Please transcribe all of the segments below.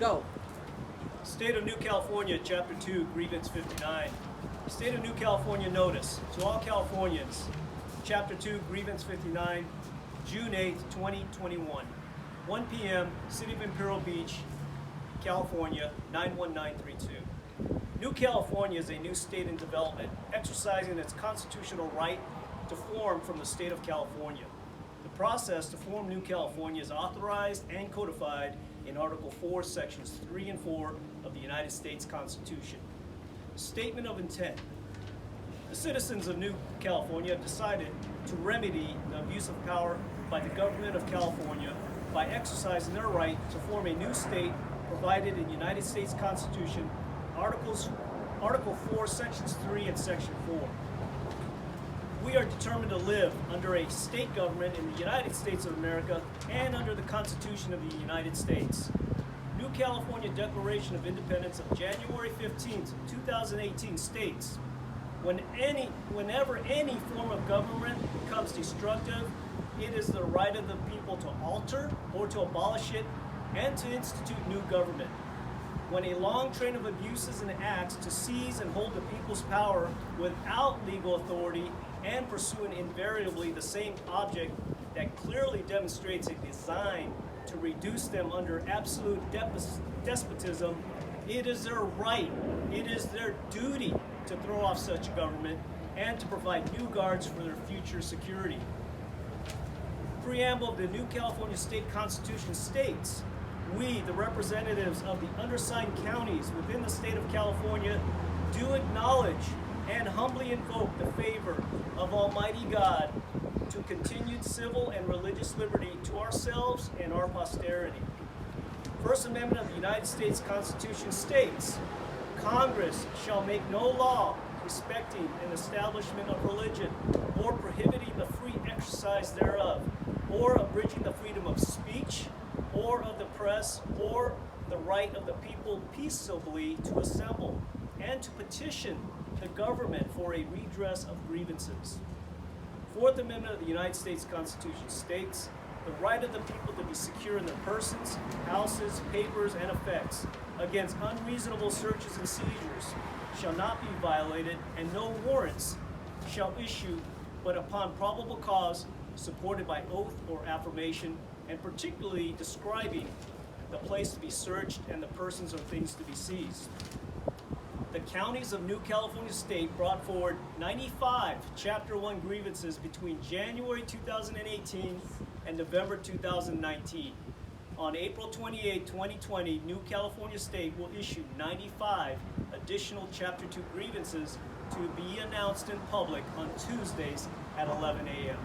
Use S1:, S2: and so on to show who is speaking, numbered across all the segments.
S1: Go.
S2: State of New California, Chapter 2, Grievance 59. State of New California notice to all Californians. Chapter 2, Grievance 59, June 8, 2021. 1 p.m., City of Imperial Beach, California, 91932. New California is a new state in development, exercising its constitutional right to form from the state of California. The process to form New California is authorized and codified in Article 4, Sections 3 and 4 of the United States Constitution. Statement of intent. The citizens of New California have decided to remedy the abuse of power by the government of California by exercising their right to form a new state provided in the United States Constitution, Article 4, Sections 3 and Section 4. We are determined to live under a state government in the United States of America and under the Constitution of the United States. New California Declaration of Independence of January 15, 2018 states, whenever any form of government becomes destructive, it is the right of the people to alter or to abolish it and to institute new government. When a long train of abuses and acts to seize and hold the people's power without legal authority and pursuing invariably the same object that clearly demonstrates a design to reduce them under absolute despotism, it is their right, it is their duty to throw off such government and to provide new guards for their future security. Preamble of the New California State Constitution states, we, the representatives of the undersigned counties within the state of California, do acknowledge and humbly invoke the favor of Almighty God to continued civil and religious liberty to ourselves and our posterity. First Amendment of the United States Constitution states, Congress shall make no law respecting an establishment of religion or prohibiting the free exercise thereof, or abridging the freedom of speech, or of the press, or the right of the people peaceably to assemble and to petition the government for a redress of grievances. Fourth Amendment of the United States Constitution states, the right of the people to be secure in their persons, houses, papers, and effects against unreasonable searches and seizures shall not be violated, and no warrants shall issue but upon probable cause, supported by oath or affirmation, and particularly describing the place to be searched and the persons or things to be seized. The counties of New California State brought forward 95 Chapter 1 grievances between January 2018 and November 2019. On April 28, 2020, New California State will issue 95 additional Chapter 2 grievances to be announced in public on Tuesdays at 11 a.m.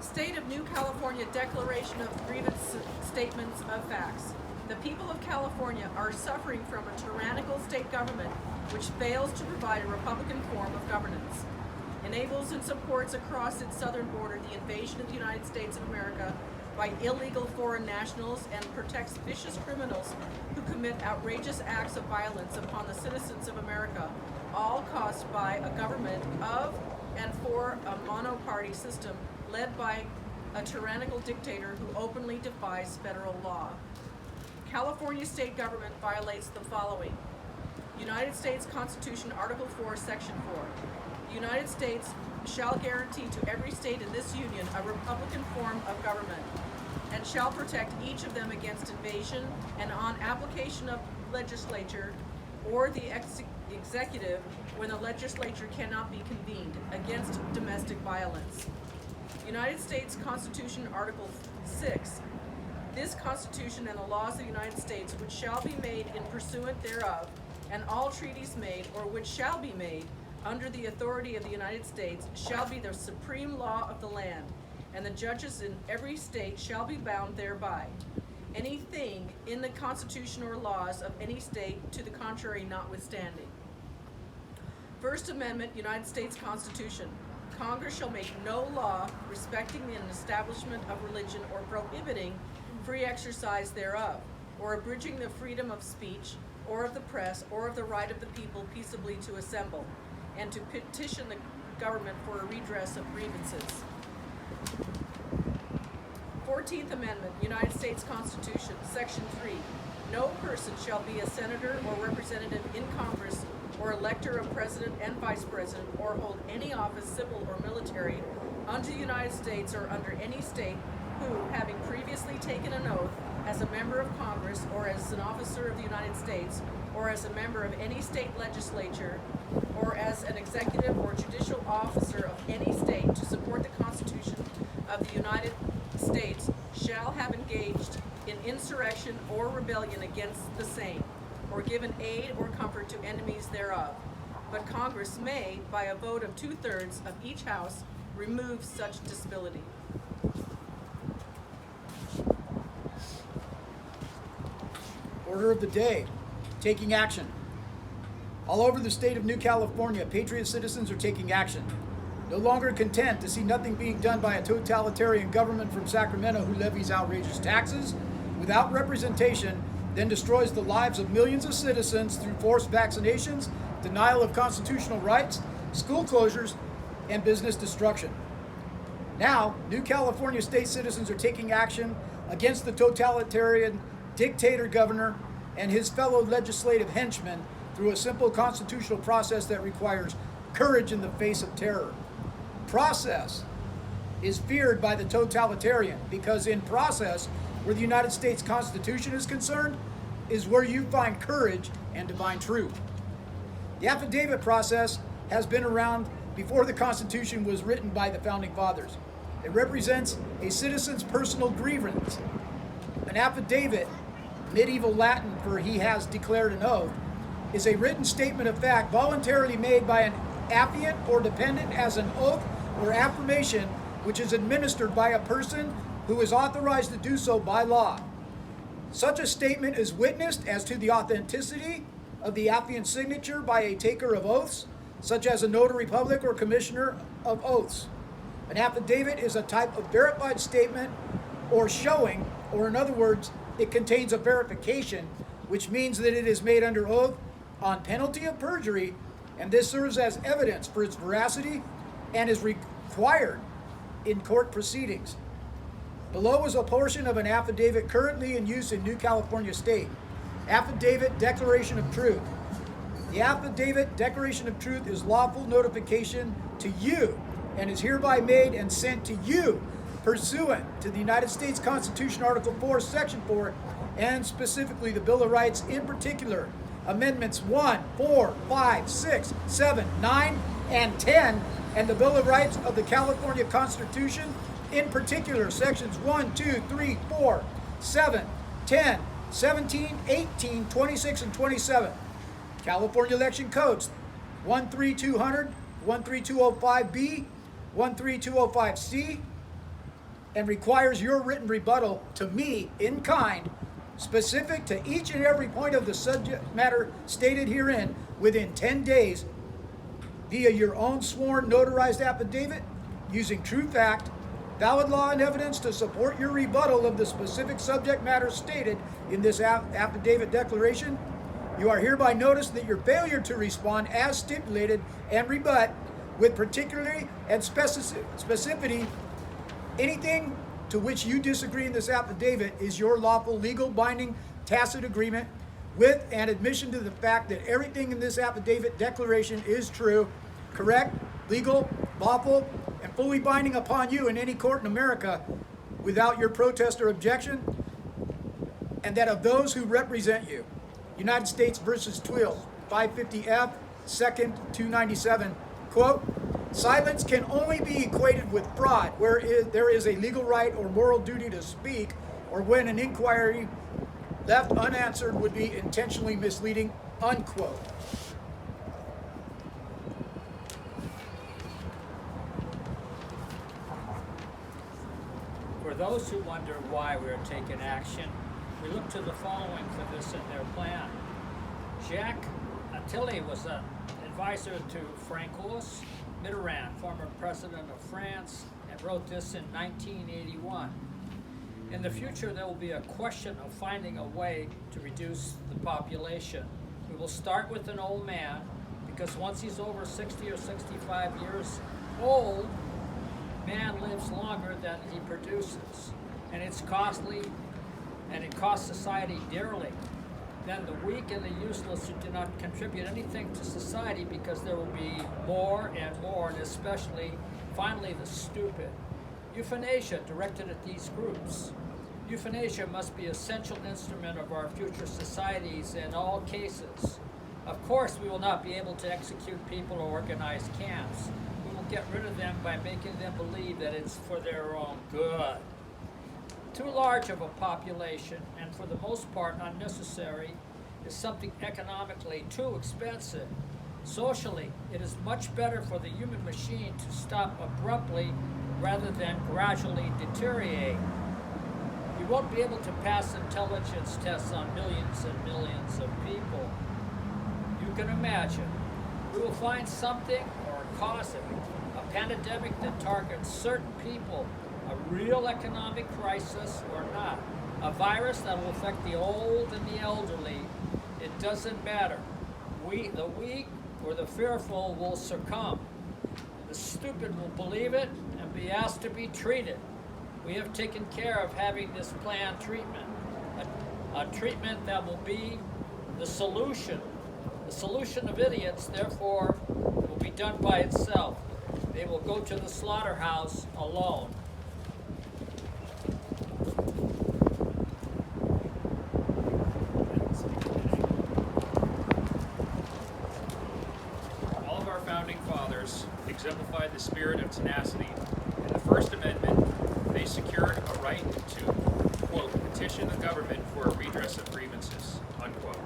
S1: State of New California Declaration of Grievance Statements of Facts. The people of California are suffering from a tyrannical state government which fails to provide a Republican form of governance, enables and supports across its southern border the invasion of the United States of America by illegal foreign nationals, and protects vicious criminals who commit outrageous acts of violence upon the citizens of America, all caused by a government of and for a monoparty system led by a tyrannical dictator who openly defies federal law. California state government violates the following. United States Constitution, Article 4, Section 4. The United States shall guarantee to every state in this union a Republican form of government, and shall protect each of them against invasion, and on application of legislature or the executive, when the legislature cannot be convened, against domestic violence. United States Constitution, Article 6. This Constitution and the laws of the United States, which shall be made in pursuant thereof, and all treaties made, or which shall be made, under the authority of the United States, shall be the supreme law of the land, and the judges in every state shall be bound thereby. Anything in the Constitution or laws of any state to the contrary notwithstanding. First Amendment, United States Constitution. Congress shall make no law respecting an establishment of religion or prohibiting free exercise thereof, or abridging the freedom of speech, or of the press, or of the right of the people peaceably to assemble, and to petition the government for a redress of grievances. 14th Amendment, United States Constitution, Section 3, no person shall be a senator or representative in Congress or elector of president and vice president or hold any office, civil or military, under the United States or under any state who, having previously taken an oath as a member of Congress or as an officer of the United States or as a member of any state legislature or as an executive or judicial officer of any state to support the Constitution of the United States shall have engaged in insurrection or rebellion against the same, or given aid or comfort to enemies thereof. But Congress may, by a vote of 2/3 of each house, remove such disability.
S3: Order of the day, taking action. All over the state of New California, patriot citizens are taking action. No longer content to see nothing being done by a totalitarian government from Sacramento who levies outrageous taxes without representation, then destroys the lives of millions of citizens through forced vaccinations, denial of constitutional rights, school closures, and business destruction. Now, New California state citizens are taking action against the totalitarian dictator governor and his fellow legislative henchmen through a simple constitutional process that requires courage in the face of terror. Process is feared by the totalitarian because in process, where the United States Constitution is concerned, is where you find courage and divine truth. The affidavit process has been around before the Constitution was written by the Founding Fathers. It represents a citizen's personal grievance. An affidavit, medieval Latin for he has declared an oath, is a written statement of fact voluntarily made by an affiant or dependent as an oath or affirmation which is administered by a person who is authorized to do so by law. Such a statement is witnessed as to the authenticity of the affiant's signature by a taker of oaths, such as a notary public or commissioner of oaths. An affidavit is a type of verified statement or showing, or in other words, it contains a verification, which means that it is made under oath on penalty of perjury, and this serves as evidence for its veracity and is required in court proceedings. Below is a portion of an affidavit currently in use in New California State. Affidavit Declaration of Truth. The Affidavit Declaration of Truth is lawful notification to you and is hereby made and sent to you pursuant to the United States Constitution, Article 4, Section 4, and specifically the Bill of Rights, in particular, Amendments 1, 4, 5, 6, 7, 9, and 10, and the Bill of Rights of the California Constitution, in particular, Sections 1, 2, 3, 4, 7, 10, 17, 18, 26, and 27. California Election Codes 13200, 13205B, 13205C, and requires your written rebuttal to me in kind, specific to each and every point of the subject matter stated herein within 10 days via your own sworn notarized affidavit using true fact, valid law and evidence to support your rebuttal of the specific subject matter stated in this affidavit declaration. You are hereby noticed that your failure to respond as stipulated and rebut with particularity and specificity anything to which you disagree in this affidavit is your lawful, legal, binding, tacit agreement with and admission to the fact that everything in this affidavit declaration is true, correct, legal, lawful, and fully binding upon you in any court in America without your protest or objection, and that of those who represent you. United States versus Twill, 550F, 2nd, 297, quote, silence can only be equated with fraud where there is a legal right or moral duty to speak, or when an inquiry left unanswered would be intentionally misleading, unquote.
S4: For those who wonder why we're taking action, we look to the following for this in their plan. Jacques Attali was an advisor to François Mitterrand, former president of France, and wrote this in 1981. In the future, there will be a question of finding a way to reduce the population. We will start with an old man, because once he's over 60 or 65 years old, man lives longer than he produces, and it's costly, and it costs society dearly, then the weak and the useless who do not contribute anything to society, because there will be more and more, and especially, finally, the stupid. Euthanasia directed at these groups. Euthanasia must be an essential instrument of our future societies in all cases. Of course, we will not be able to execute people or organize camps. We will get rid of them by making them believe that it's for their own good. Too large of a population, and for the most part unnecessary, is something economically too expensive. Socially, it is much better for the human machine to stop abruptly rather than gradually deteriorate. You won't be able to pass intelligence tests on millions and millions of people. You can imagine. We will find something or cause it, a pandemic that targets certain people, a real economic crisis or not, a virus that will affect the old and the elderly. It doesn't matter. The weak or the fearful will succumb. The stupid will believe it and be asked to be treated. We have taken care of having this planned treatment, a treatment that will be the solution. The solution of idiots, therefore, will be done by itself. They will go to the slaughterhouse alone.
S5: All of our founding fathers exemplified the spirit of tenacity. In the First Amendment, they secured a right to, quote, petition the government for a redress of grievances, unquote.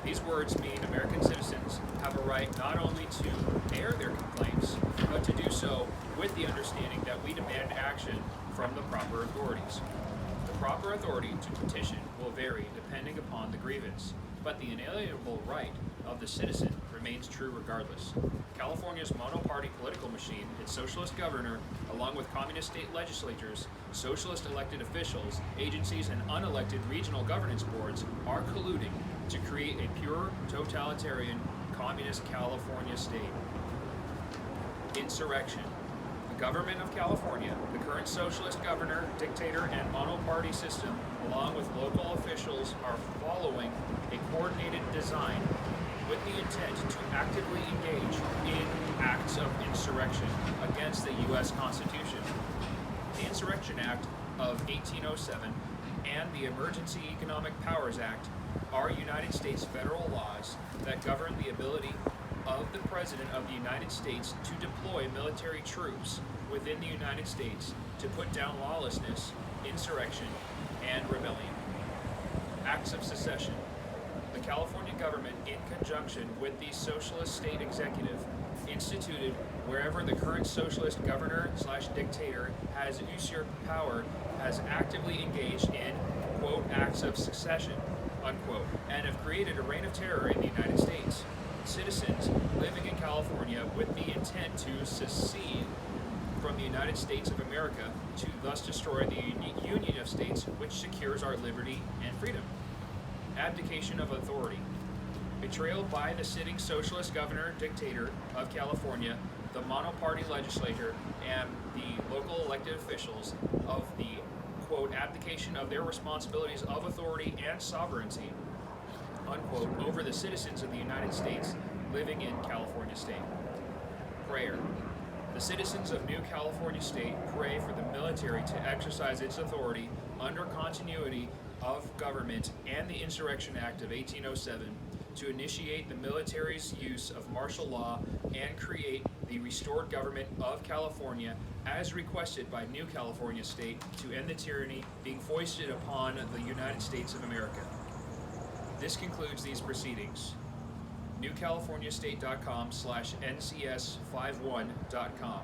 S5: These words mean American citizens have a right not only to air their complaints, but to do so with the understanding that we demand action from the proper authorities. The proper authority to petition will vary depending upon the grievance, but the inalienable right of the citizen remains true regardless. California's monoparty political machine, its socialist governor, along with communist state legislatures, socialist elected officials, agencies, and unelected regional governance boards are colluding to create a pure, totalitarian, communist California state. Insurrection. The government of California, the current socialist governor, dictator, and monoparty system, along with local officials, are following a coordinated design with the intent to actively engage in acts of insurrection against the U.S. Constitution. The Insurrection Act of 1807 and the Emergency Economic Powers Act are United States federal laws that govern the ability of the President of the United States to deploy military troops within the United States to put down lawlessness, insurrection, and rebellion. Acts of secession. The California government, in conjunction with the socialist state executive, instituted wherever the current socialist governor/dictator has usurped power, has actively engaged in, quote, acts of secession, unquote, and have created a reign of terror in the United States. Citizens living in California with the intent to secede from the United States of America to thus destroy the Union of States which secures our liberty and freedom. Abdication of authority. Betrayal by the sitting socialist governor dictator of California, the monoparty legislature, and the local elected officials of the, quote, abdication of their responsibilities of authority and sovereignty, unquote, over the citizens of the United States living in California state. Prayer. The citizens of New California state pray for the military to exercise its authority under continuity of government and the Insurrection Act of 1807 to initiate the military's use of martial law and create the restored government of California as requested by New California state to end the tyranny being foisted upon the United States of America. This concludes these proceedings. newcaliforniastate.com/ncs51.com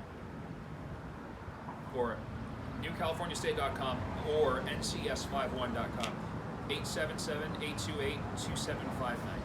S5: or newcaliforniastate.com or ncs51.com 877-828-2759.